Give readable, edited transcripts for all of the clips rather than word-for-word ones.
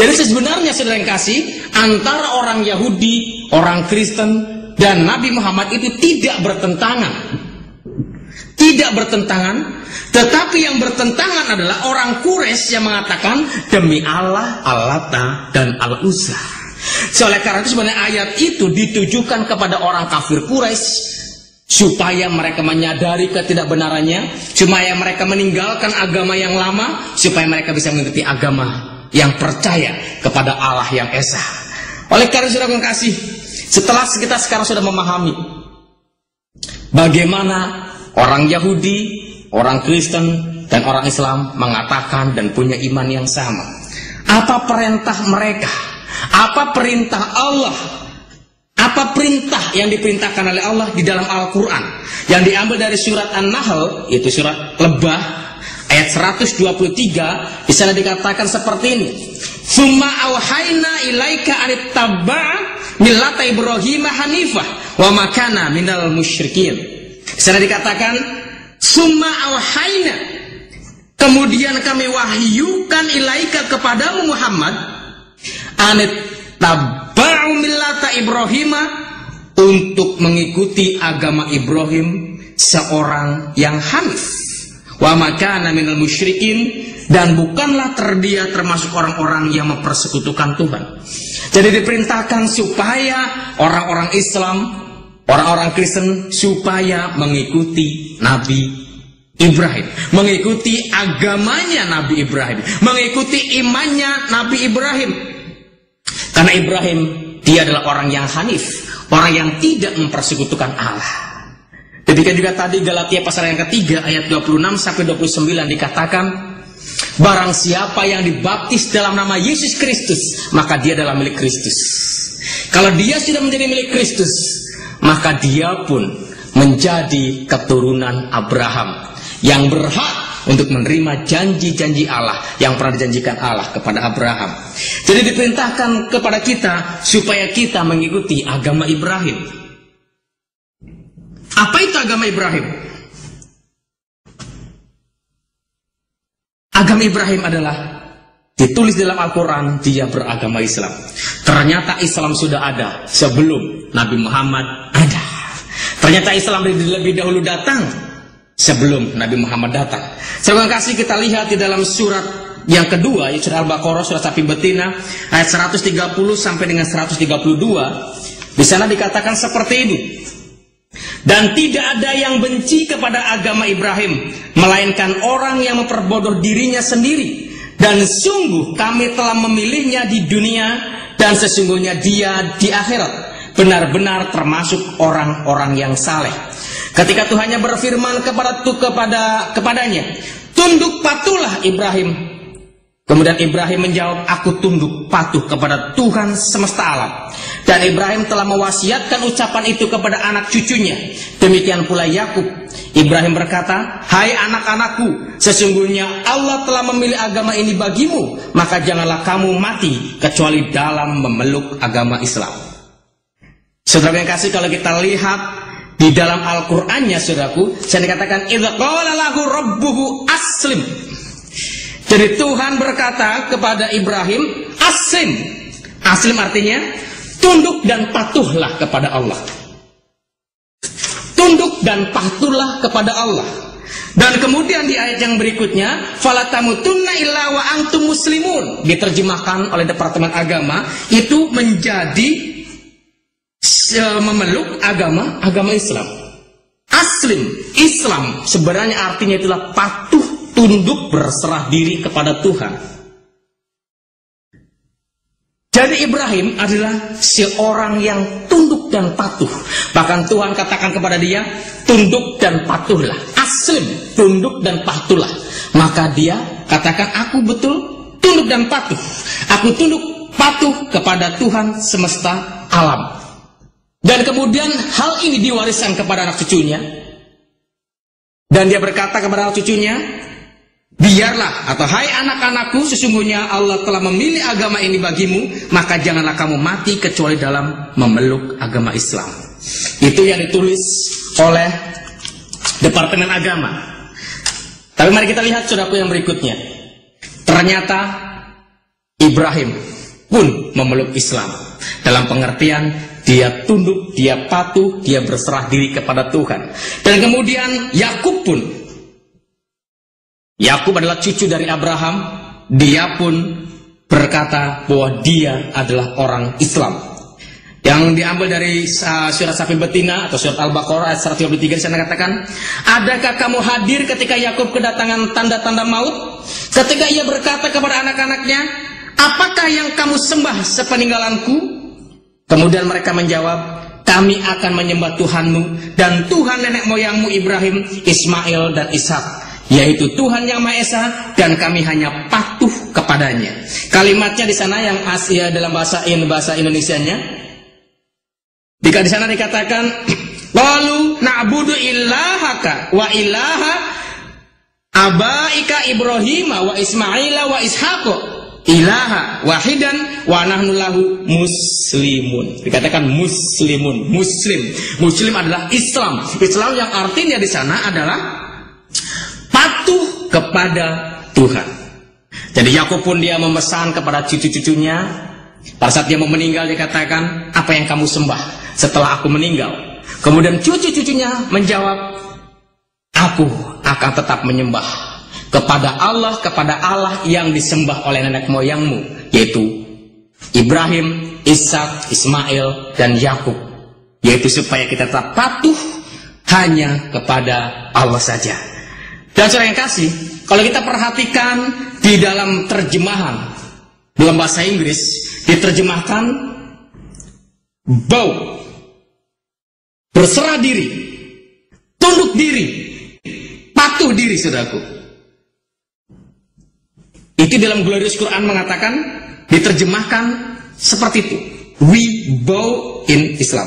Jadi sebenarnya saudara yang kasih, antara orang Yahudi, orang Kristen, dan Nabi Muhammad itu tidak bertentangan. Tidak bertentangan, tetapi yang bertentangan adalah orang Quraisy yang mengatakan demi Allah, Al-Lata dan Al-Uzza. Oleh karena itu sebenarnya ayat itu ditujukan kepada orang kafir Quraisy supaya mereka menyadari ketidakbenarannya, supaya mereka meninggalkan agama yang lama, supaya mereka bisa mengikuti agama yang percaya kepada Allah yang Esa. Oleh karena itu saudara yang kasih, setelah kita sekarang sudah memahami bagaimana orang Yahudi, orang Kristen, dan orang Islam mengatakan dan punya iman yang sama. Apa perintah mereka? Apa perintah Allah? Apa perintah yang diperintahkan oleh Allah di dalam Al-Quran? Yang diambil dari surat An-Nahl, itu surat Lebah, ayat 123, di sana dikatakan seperti ini. Summa awhayna ilaika anittaba'a millata Ibrahim hanifah wa makana minal musyrikin. Di sana dikatakan summa awhayna, kemudian kami wahyukan ilaika kepadamu Muhammad anittabba'u millata Ibrahim, untuk mengikuti agama Ibrahim, seorang yang hanif, wa makana minal musyrikin, dan bukanlah dia termasuk orang-orang yang mempersekutukan Tuhan. Jadi diperintahkan supaya orang-orang Islam, orang-orang Kristen supaya mengikuti Nabi Ibrahim, mengikuti agamanya Nabi Ibrahim, mengikuti imannya Nabi Ibrahim. Karena Ibrahim, dia adalah orang yang hanif, orang yang tidak mempersekutukan Allah. Demikian juga tadi Galatia pasal yang ketiga ayat 26-29 dikatakan, barang siapa yang dibaptis dalam nama Yesus Kristus, maka dia adalah milik Kristus. Kalau dia sudah menjadi milik Kristus, maka dia pun menjadi keturunan Abraham yang berhak untuk menerima janji-janji Allah yang pernah dijanjikan Allah kepada Abraham. Jadi diperintahkan kepada kita supaya kita mengikuti agama Ibrahim. Apa itu agama Ibrahim? Agama Ibrahim adalah ditulis dalam Al-Quran, dia beragama Islam. Ternyata Islam sudah ada sebelum Nabi Muhammad ada. Ternyata Islam lebih dahulu datang sebelum Nabi Muhammad datang. Terima kasih, kita lihat di dalam surat yang kedua, yaitu surat Al-Baqarah, surat sapi betina, ayat 130 sampai dengan 132. Di sana dikatakan seperti ini. Dan tidak ada yang benci kepada agama Ibrahim, melainkan orang yang memperbodoh dirinya sendiri. Dan sungguh kami telah memilihnya di dunia, dan sesungguhnya dia di akhirat benar-benar termasuk orang-orang yang saleh. Ketika Tuhannya berfirman kepadanya, tunduk patuhlah Ibrahim. Kemudian Ibrahim menjawab, aku tunduk patuh kepada Tuhan semesta alam. Dan Ibrahim telah mewasiatkan ucapan itu kepada anak cucunya. Demikian pula Yakub. Ibrahim berkata, hai anak-anakku, sesungguhnya Allah telah memilih agama ini bagimu, maka janganlah kamu mati kecuali dalam memeluk agama Islam. Saudara yang kasih, kalau kita lihat di dalam Al-Qur'annya, saudaraku, saya dikatakan idza qala lahu rabbuhu aslim. Jadi Tuhan berkata kepada Ibrahim, aslim. Aslim artinya tunduk dan patuhlah kepada Allah. Tunduk dan patuhlah kepada Allah. Dan kemudian di ayat yang berikutnya, fala tamutunna illa wa antum muslimun, diterjemahkan oleh Departemen Agama itu menjadi memeluk agama Islam. Aslim, Islam sebenarnya artinya itulah patuh, tunduk, berserah diri kepada Tuhan. Jadi Ibrahim adalah seorang yang tunduk dan patuh. Bahkan Tuhan katakan kepada dia, tunduk dan patuhlah. Aslim, tunduk dan patuhlah. Maka dia katakan, aku betul tunduk dan patuh. Aku tunduk patuh kepada Tuhan semesta alam. Dan kemudian hal ini diwariskan kepada anak cucunya. Dan dia berkata kepada anak cucunya, biarlah, atau hai anak-anakku, sesungguhnya Allah telah memilih agama ini bagimu, maka janganlah kamu mati kecuali dalam memeluk agama Islam. Itu yang ditulis oleh Departemen Agama. Tapi mari kita lihat saudaraku yang berikutnya. Ternyata Ibrahim pun memeluk Islam. Dalam pengertian dia tunduk, dia patuh, dia berserah diri kepada Tuhan. Dan kemudian Yakub pun, Yakub adalah cucu dari Abraham, dia pun berkata bahwa dia adalah orang Islam. Yang diambil dari surat sapi betina atau surat Al-Baqarah ayat 133 di sana katakan, adakah kamu hadir ketika Yakub kedatangan tanda-tanda maut? Ketika ia berkata kepada anak-anaknya, apakah yang kamu sembah sepeninggalanku? Kemudian mereka menjawab, kami akan menyembah Tuhanmu dan Tuhan nenek moyangmu Ibrahim, Ismail dan Ishak, yaitu Tuhan yang Maha Esa, dan kami hanya patuh kepadanya. Kalimatnya di sana yang Asia dalam bahasa Indonesianya, jika di sana dikatakan, qalu na'budu ilahaka wa ilaha abaika Ibrahim wa Ismaila wa Ishaqo ilaha wahidan wa nahnu lahu muslimun. Dikatakan muslimun, muslim adalah Islam. Islam yang artinya di sana adalah patuh kepada Tuhan. Jadi Yakub pun dia memesan kepada cucu-cucunya, pada saat dia mau meninggal dia katakan, apa yang kamu sembah setelah aku meninggal? Kemudian cucu-cucunya menjawab, aku akan tetap menyembah kepada Allah yang disembah oleh nenek moyangmu, yaitu Ibrahim, Ishak, Ismail, dan Yakub, yaitu supaya kita tetap patuh hanya kepada Allah saja. Dan saudara yang kasih, kalau kita perhatikan di dalam terjemahan dalam bahasa Inggris diterjemahkan bow, berserah diri, tunduk diri, patuh diri, saudaraku. Itu dalam Glorious Quran mengatakan, diterjemahkan seperti itu. We bow in Islam.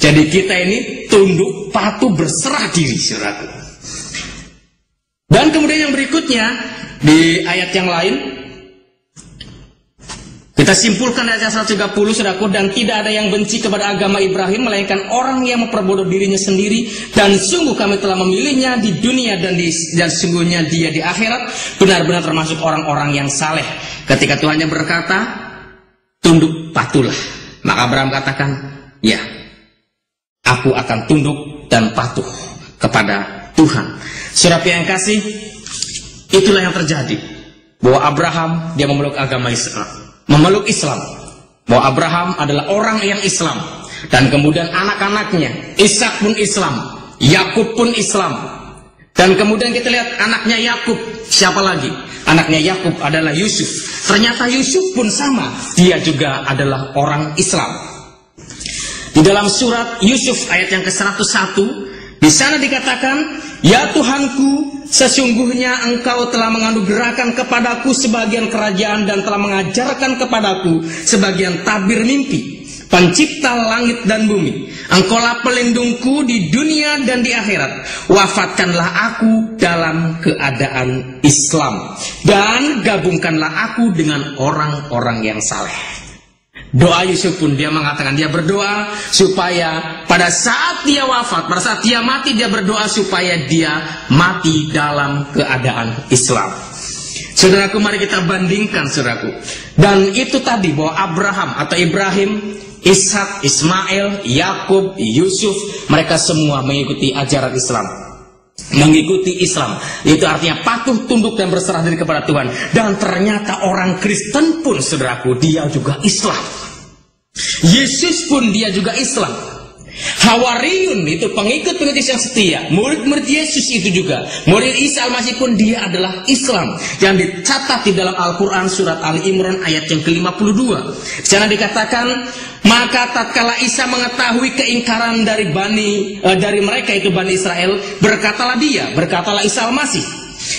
Jadi kita ini tunduk, patuh, berserah diri, saudaraku. Dan kemudian yang berikutnya di ayat yang lain kita simpulkan dari ayat 130, saudaraku, dan tidak ada yang benci kepada agama Ibrahim melainkan orang yang memperbodoh dirinya sendiri, dan sungguh kami telah memilihnya di dunia dan sungguhnya dia di akhirat benar-benar termasuk orang-orang yang saleh. Ketika Tuhannya berkata, tunduk patuhlah, maka Abraham katakan, ya, aku akan tunduk dan patuh kepada Tuhan. Saudara yang kasih, itulah yang terjadi, bahwa Abraham dia memeluk agama Islam, memeluk Islam, bahwa Abraham adalah orang yang Islam, dan kemudian anak-anaknya Ishak pun Islam, Yakub pun Islam, dan kemudian kita lihat anaknya Yakub, siapa lagi? Anaknya Yakub adalah Yusuf. Ternyata Yusuf pun sama, dia juga adalah orang Islam. Di dalam surat Yusuf ayat yang ke-101, di sana dikatakan, ya Tuhanku, sesungguhnya engkau telah menganugerahkan kepadaku sebagian kerajaan dan telah mengajarkan kepadaku sebagian tabir mimpi, pencipta langit dan bumi. Engkaulah pelindungku di dunia dan di akhirat. Wafatkanlah aku dalam keadaan Islam, dan gabungkanlah aku dengan orang-orang yang saleh. Doa Yusuf pun dia mengatakan, dia berdoa supaya pada saat dia wafat, pada saat dia mati, dia berdoa supaya dia mati dalam keadaan Islam. Saudaraku, mari kita bandingkan, saudaraku. Dan itu tadi bahwa Abraham atau Ibrahim, Ishak, Ismail, Yakub, Yusuf, mereka semua mengikuti ajaran Islam, mengikuti Islam. Itu artinya patuh, tunduk, dan berserah diri kepada Tuhan. Dan ternyata orang Kristen pun, saudaraku, dia juga Islam. Yesus pun dia juga Islam. Hawariyun itu pengikut-pengikut yang setia, murid-murid Yesus itu juga, murid Isa Al-Masih pun dia adalah Islam. Yang dicatat di dalam Al-Quran surat Ali Imran ayat yang ke-52. Di sana dikatakan, maka tatkala Isa mengetahui keingkaran dari mereka itu Bani Israel, berkatalah Isa Al-Masih,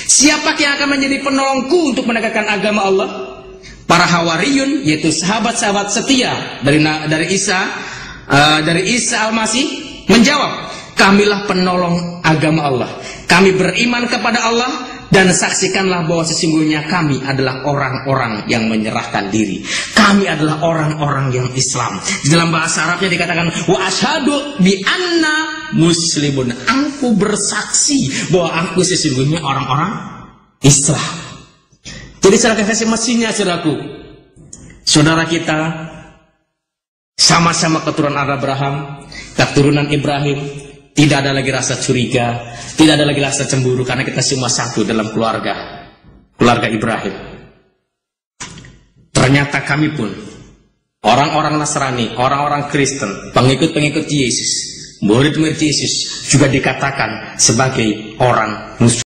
siapa yang akan menjadi penolongku untuk menegakkan agama Allah? Para Hawariyun, yaitu sahabat-sahabat setia dari Isa Al-Masih menjawab, kamilah penolong agama Allah. Kami beriman kepada Allah, dan saksikanlah bahwa sesungguhnya kami adalah orang-orang yang menyerahkan diri. Kami adalah orang-orang yang Islam. Di dalam bahasa Arabnya dikatakan, wa asyhadu bi anna muslimun. Aku bersaksi bahwa aku sesungguhnya orang-orang Islam. Jadi saudara kasih mestinya, saudaraku, saudara kita sama-sama keturunan Abraham, keturunan Ibrahim. Tidak ada lagi rasa curiga, tidak ada lagi rasa cemburu, karena kita semua satu dalam keluarga Ibrahim. Ternyata kami pun, orang-orang Nasrani, orang-orang Kristen, pengikut-pengikut Yesus, murid-murid Yesus, juga dikatakan sebagai orang musuh.